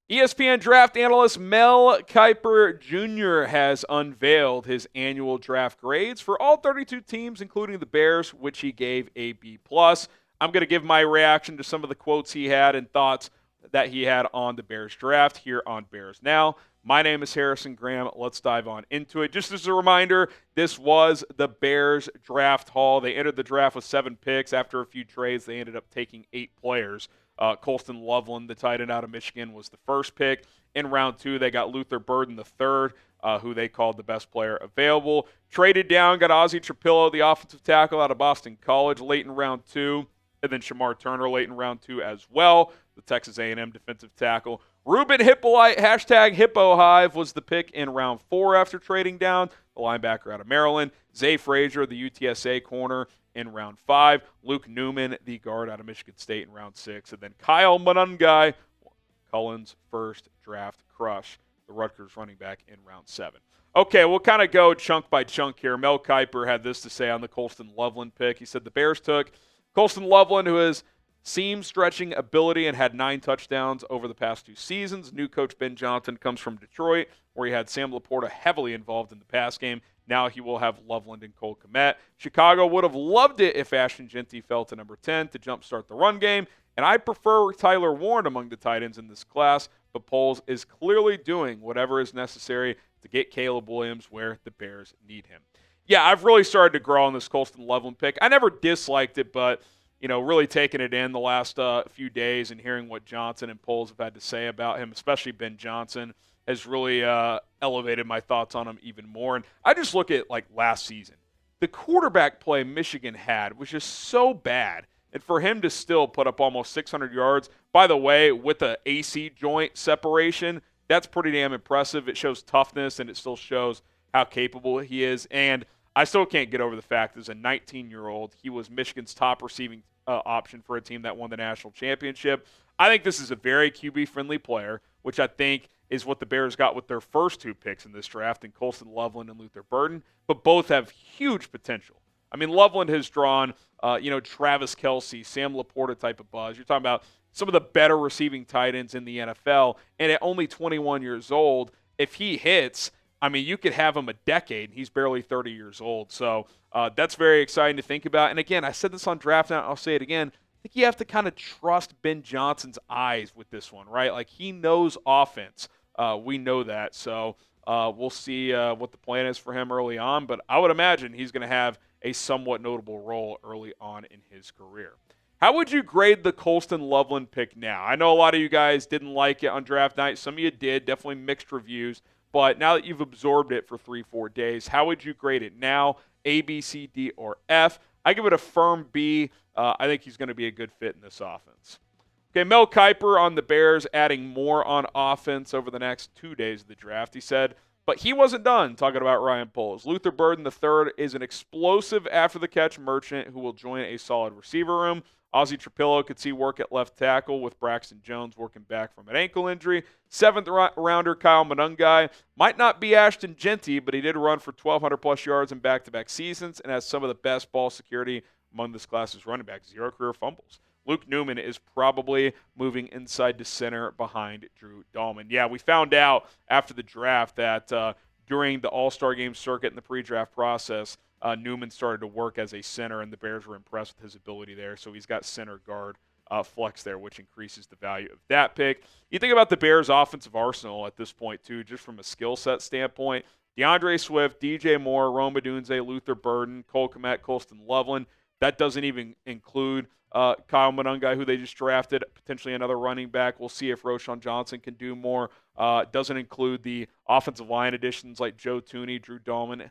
ESPN draft analyst Mel Kiper Jr. has unveiled his annual draft grades for all 32 teams, including the Bears, which he gave a B+. I'm going to give my reaction to some of the quotes he had and thoughts that he had on the Bears draft here on Bears Now. My name is Harrison Graham. Let's dive on into it. Just as a reminder, this was the Bears draft haul. They entered the draft with 7 picks. After a few trades, they ended up taking 8 players. Colston Loveland, the tight end out of Michigan, was the first pick. In round 2, they got Luther Burden the third, who they called the best player available. Traded down, got Ozzy Trapilo, the offensive tackle out of Boston College, late in round 2. And then Shemar Turner late in round 2 as well, the Texas A&M defensive tackle. Ruben Hippolyte, hashtag HippoHive, was the pick in round 4 after trading down, the linebacker out of Maryland. Zay Frazier, the UTSA corner, in round 5. Luke Newman, the guard out of Michigan State, in round 6. And then Kyle Monangai, Cullen's first draft crush, the Rutgers running back, in round 7. Okay, we'll kind of go chunk by chunk here. Mel Kiper had this to say on the Colston Loveland pick. He said the Bears took Colston Loveland, who has seam stretching ability and had 9 touchdowns over the past 2 seasons. New coach Ben Johnson comes from Detroit, where he had Sam LaPorta heavily involved in the pass game. Now he will have Loveland and Cole Kmet. Chicago would have loved it if Ashton Jeanty fell to number 10 to jumpstart the run game, and I prefer Tyler Warren among the tight ends in this class, but Poles is clearly doing whatever is necessary to get Caleb Williams where the Bears need him. Yeah, I've really started to grow on this Colston Loveland pick. I never disliked it, but really taking it in the last few days and hearing what Johnson and Poles have had to say about him, especially Ben Johnson, has really elevated my thoughts on him even more. And I just look at, last season. The quarterback play Michigan had was just so bad. And for him to still put up almost 600 yards, by the way, with the AC joint separation, that's pretty damn impressive. It shows toughness, and it still shows how capable he is. And I still can't get over the fact that as a 19-year-old, he was Michigan's top receiving option for a team that won the national championship. I think this is a very QB-friendly player, which I think is what the Bears got with their first 2 picks in this draft, in Colston Loveland and Luther Burden, but both have huge potential. I mean, Loveland has drawn, Travis Kelce, Sam LaPorta type of buzz. You're talking about some of the better receiving tight ends in the NFL, and at only 21 years old, if he hits, I mean, you could have him a decade, and he's barely 30 years old. So that's very exciting to think about. And again, I said this on Draft Night, I'll say it again. I think you have to kind of trust Ben Johnson's eyes with this one, right? Like, he knows offense. We know that. So we'll see what the plan is for him early on. But I would imagine he's going to have a somewhat notable role early on in his career. How would you grade the Colston Loveland pick now? I know a lot of you guys didn't like it on Draft Night. Some of you did. Definitely mixed reviews. But now that you've absorbed it for 3-4 days, how would you grade it now? A, B, C, D, or F? I give it a firm B. I think he's going to be a good fit in this offense. Okay, Mel Kiper on the Bears, adding more on offense over the next 2 days of the draft. He said, but he wasn't done talking about Ryan Poles. Luther Burden III is an explosive after-the-catch merchant who will join a solid receiver room. Ozzy Trapilo could see work at left tackle with Braxton Jones working back from an ankle injury. 7th-rounder Kyle Monangai might not be Ashton Jeanty, but he did run for 1,200-plus yards in back-to-back seasons and has some of the best ball security among this class's running backs. 0 career fumbles. Luke Newman is probably moving inside to center behind Drew Dahlman. Yeah, we found out after the draft that during the All-Star Game circuit and the pre-draft process, Newman started to work as a center, and the Bears were impressed with his ability there. So he's got center guard flex there, which increases the value of that pick. You think about the Bears' offensive arsenal at this point, too, just from a skill set standpoint. DeAndre Swift, DJ Moore, Rome Odunze, Luther Burden, Cole Kmet, Colston Loveland. That doesn't even include Kyle Monangai, who they just drafted, potentially another running back. We'll see if Roschon Johnson can do more. Doesn't include the offensive line additions like Joe Thuney, Drew Dahlman,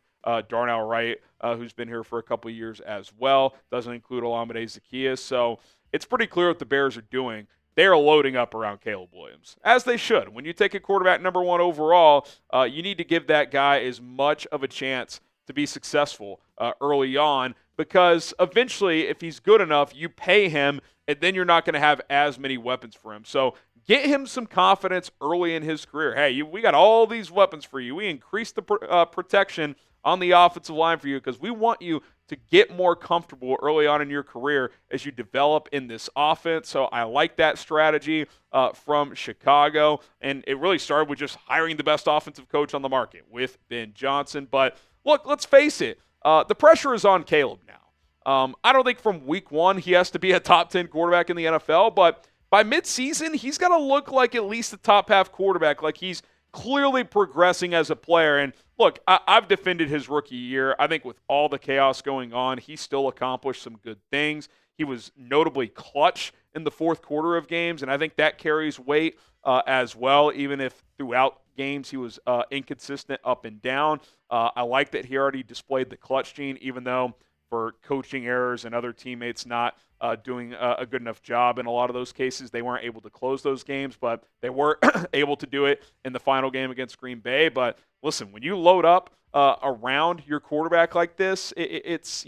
Darnell Wright, who's been here for a couple of years as well. Doesn't include Olamide Zaccheaus. So it's pretty clear what the Bears are doing. They are loading up around Caleb Williams, as they should. When you take a quarterback number 1 overall, you need to give that guy as much of a chance to be successful early on, because eventually, if he's good enough, you pay him, and then you're not going to have as many weapons for him. So get him some confidence early in his career. Hey, we got all these weapons for you. We increased the protection on the offensive line for you because we want you to get more comfortable early on in your career as you develop in this offense. So I like that strategy from Chicago. And it really started with just hiring the best offensive coach on the market with Ben Johnson. But look, let's face it, the pressure is on Caleb now. I don't think from week one he has to be a top 10 quarterback in the NFL, but by midseason, he's got to look like at least a top half quarterback, like he's clearly progressing as a player. And look, I've defended his rookie year. I think with all the chaos going on, he still accomplished some good things. He was notably clutch in the fourth quarter of games, and I think that carries weight as well, even if throughout games he was inconsistent up and down. I like that he already displayed the clutch gene, even though for coaching errors and other teammates not doing a good enough job in a lot of those cases, they weren't able to close those games, but they were able to do it in the final game against Green Bay. But listen, when you load up around your quarterback like this, it's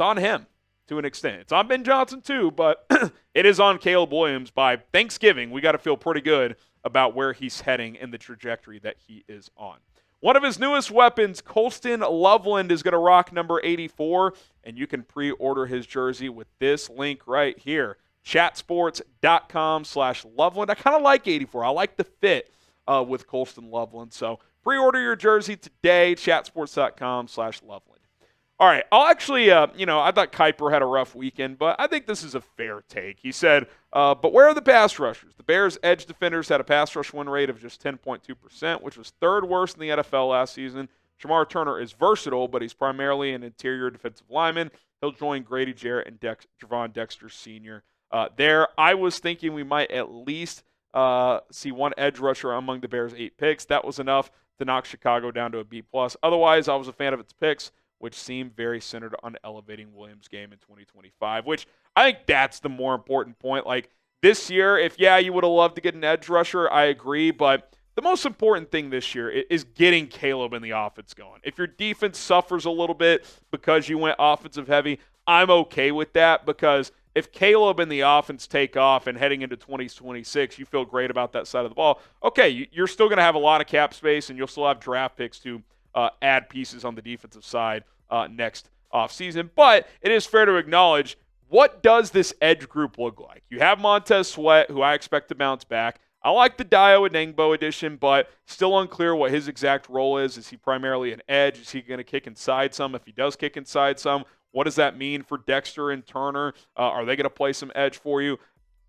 on him to an extent. It's on Ben Johnson too, but it is on Caleb Williams. By Thanksgiving, we got to feel pretty good about where he's heading and the trajectory that he is on. One of his newest weapons, Colston Loveland, is going to rock number 84, and you can pre-order his jersey with this link right here, chatsports.com/Loveland. I kind of like 84. I like the fit with Colston Loveland. So pre-order your jersey today, chatsports.com/Loveland. All right, I'll actually, I thought Kiper had a rough weekend, but I think this is a fair take. He said, but where are the pass rushers? The Bears' edge defenders had a pass rush win rate of just 10.2%, which was third worst in the NFL last season. Shemar Turner is versatile, but he's primarily an interior defensive lineman. He'll join Grady Jarrett and Javon Dexter Sr. There. I was thinking we might at least see one edge rusher among the Bears' 8 picks. That was enough to knock Chicago down to a B+. Otherwise, I was a fan of its picks, which seemed very centered on elevating Williams' game in 2025, which I think that's the more important point. Like this year, if you would have loved to get an edge rusher, I agree, but the most important thing this year is getting Caleb in the offense going. If your defense suffers a little bit because you went offensive heavy, I'm okay with that because if Caleb and the offense take off and heading into 2026, you feel great about that side of the ball, okay, you're still going to have a lot of cap space and you'll still have draft picks to add pieces on the defensive side next offseason. But it is fair to acknowledge, what does this edge group look like? You have Montez Sweat, who I expect to bounce back. I like the Dio Adengbo addition, but still unclear what his exact role is. Is he primarily an edge? Is he going to kick inside some? If he does kick inside some, what does that mean for Dexter and Turner? Are they going to play some edge for you?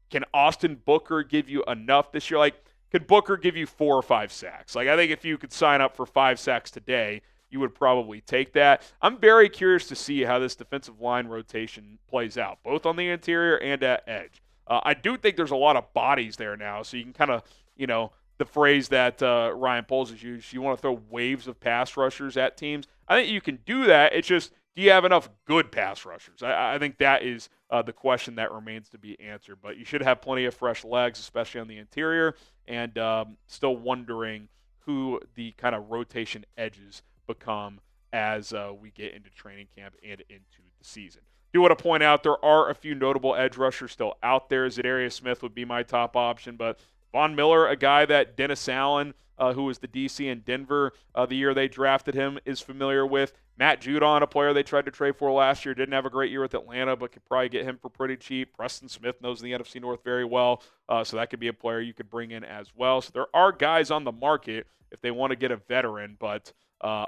Can Austin Booker give you enough this year? Like, could Booker give you 4 or 5 sacks? Like, I think if you could sign up for 5 sacks today, you would probably take that. I'm very curious to see how this defensive line rotation plays out, both on the interior and at edge. I do think there's a lot of bodies there now, so you can kind of, the phrase that Ryan Poles has used, you want to throw waves of pass rushers at teams. I think you can do that. It's just, do you have enough good pass rushers? I think that is the question that remains to be answered. But you should have plenty of fresh legs, especially on the interior, and still wondering who the kind of rotation edges become as we get into training camp and into the season. Do want to point out there are a few notable edge rushers still out there. Zadarius Smith would be my top option, but Von Miller, a guy that Dennis Allen, who was the DC in Denver the year they drafted him, is familiar with. Matt Judon, a player they tried to trade for last year, didn't have a great year with Atlanta, but could probably get him for pretty cheap. Preston Smith knows the NFC North very well, so that could be a player you could bring in as well. So there are guys on the market if they want to get a veteran, but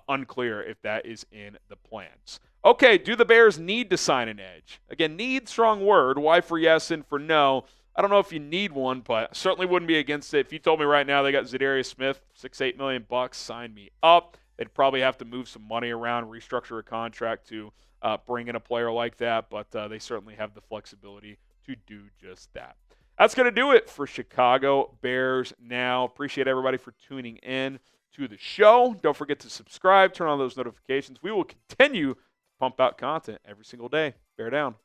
unclear if that is in the plans. Okay, do the Bears need to sign an edge? Again, need, strong word. Why for yes and for no? I don't know if you need one, but certainly wouldn't be against it. If you told me right now they got Zadarius Smith, $6-8 million, sign me up. They'd probably have to move some money around, restructure a contract to bring in a player like that, but they certainly have the flexibility to do just that. That's going to do it for Chicago Bears Now. Appreciate everybody for tuning in to the show. Don't forget to subscribe, turn on those notifications. We will continue to pump out content every single day. Bear down.